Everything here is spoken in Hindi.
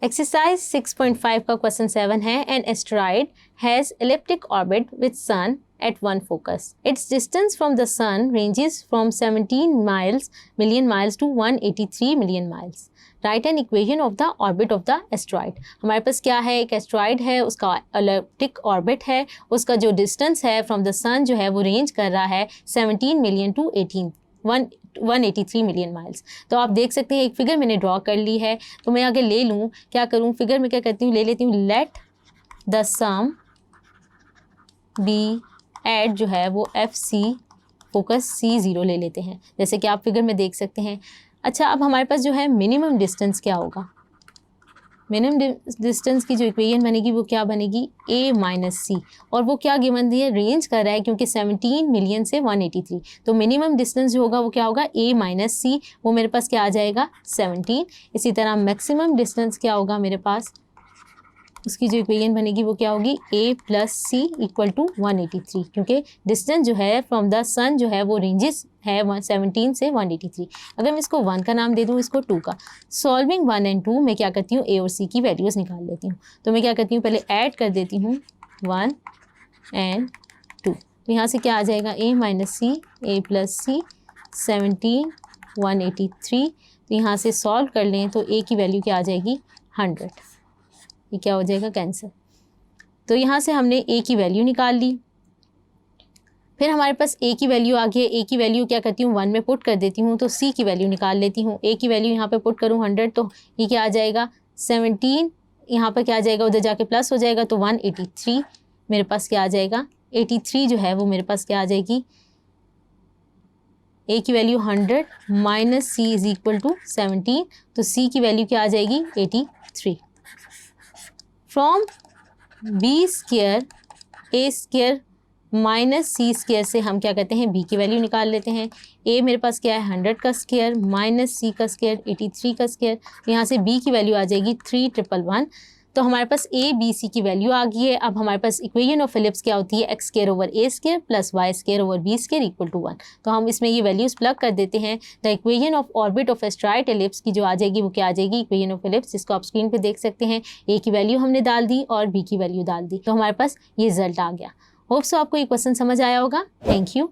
एक्सरसाइज 6.5 का क्वेश्चन 7 है, an asteroid has elliptic orbit with sun at one focus. Its distance from the sun ranges from 17 million miles to 183 million miles. Write an equation of the orbit of the asteroid. हमारे पास क्या है, एक एस्ट्रॉइड है, उसका एलिप्टिक ऑर्बिट है, उसका जो डिस्टेंस है फ्रॉम द सन जो है वो रेंज कर रहा है 17 मिलियन टू 183 मिलियन माइल्स। तो आप देख सकते हैं एक फिगर मैंने ड्रॉ कर ली है, तो मैं आगे ले लूँ, क्या करूँ, फिगर में क्या करती हूँ, ले लेती हूँ let the sum be eight जो है वो एफ सी फोकस C0 ले लेते हैं, जैसे कि आप फिगर में देख सकते हैं। अच्छा, अब हमारे पास जो है मिनिमम डिस्टेंस क्या होगा, मिनिमम डिस्टेंस की जो इक्वेशन बनेगी वो क्या बनेगी, A माइनस सी, और वो क्या गिवन दी है, रेंज कर रहा है क्योंकि 17 मिलियन से 183, तो मिनिमम डिस्टेंस जो होगा वो क्या होगा, A माइनस सी, वो मेरे पास क्या आ जाएगा 17। इसी तरह मैक्सिमम डिस्टेंस क्या होगा मेरे पास, उसकी जो इक्वेशन बनेगी वो क्या होगी, A plus c equal to 183, क्योंकि डिस्टेंस जो है फ्रॉम द सन जो है वो रेंजेस है 17 से 183। अगर मैं इसको 1 का नाम दे दूँ, इसको 2 का, सॉल्विंग 1 एंड 2 मैं क्या करती हूँ, A और C की वैल्यूज़ निकाल लेती हूँ। तो मैं क्या करती हूँ, पहले ऐड कर देती हूँ 1 एंड 2, तो यहाँ से क्या आ जाएगा, A minus C, A plus C, 17 183, तो यहाँ से सॉल्व कर लें तो A की वैल्यू क्या आ जाएगी 100, ये क्या हो जाएगा, कैंसर। तो यहाँ से हमने A की वैल्यू निकाल ली, फिर हमारे पास A की वैल्यू आ गई, A की वैल्यू क्या करती हूँ 1 में पुट कर देती हूँ, तो C की वैल्यू निकाल लेती हूँ। A की वैल्यू यहाँ पे पुट करूँ 100, तो ये क्या आ जाएगा 17, यहाँ पर क्या आ जाएगा, उधर जाके प्लस हो जाएगा, तो 183 मेरे पास क्या आ जाएगा, 83 जो है वो मेरे पास क्या आ जाएगी, A की value 100 minus C is equal to 17, तो C की वैल्यू क्या आ जाएगी 83। From b square a square minus c square से हम क्या करते हैं, बी की वैल्यू निकाल लेते हैं। ए मेरे पास क्या है 100 का स्क्वायर माइनस सी का स्क्वायर 83 का स्क्वायर, यहाँ से बी की वैल्यू आ जाएगी 3111। तो हमारे पास ए बी सी की वैल्यू आ गई है। अब हमारे पास इक्वेशन ऑफ फिलिप्स क्या होती है, x square over a square plus y square over b square equal to 1। तो हम इसमें ये वैल्यूज प्लग कर देते हैं। The equation of orbit of asteroid ellipse की जो आ जाएगी वो क्या आ जाएगी, इक्वेशन ऑफ फिलिप्स, जिसको आप स्क्रीन पे देख सकते हैं। ए की वैल्यू हमने डाल दी और बी की वैल्यू डाल दी, तो हमारे पास ये रिजल्ट आ गया। होप सो आपको ये क्वेश्चन समझ आया होगा। Thank you.